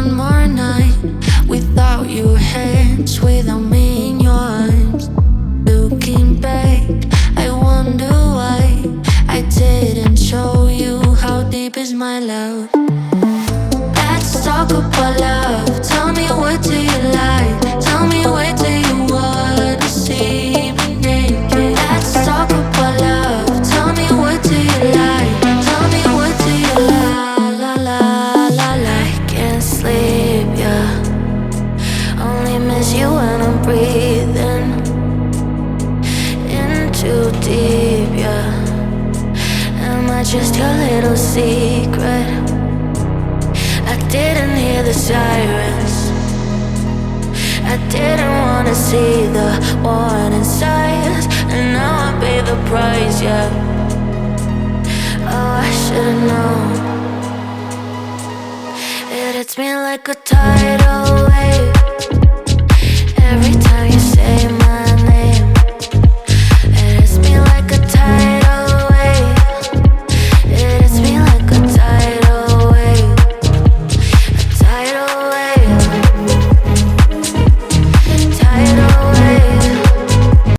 one more night without your hands, without me in your arms. Looking back, I wonder why I didn't show you how deep is my love. Let's talk about love. Tell me, what do you like? Tell me, where do you wanna see me naked? Let's talk about love. Tell me, what do you like? Tell me, what do you la la la la la. I can't sleep, yeah. Only miss you when I'm breathing in too deep, yeah. Am I just your little secret? I didn't hear the sirens. I didn't wanna see the warning signs, and now I pay the price, yeah. Oh, I should've known. It hits me like a tidal wave.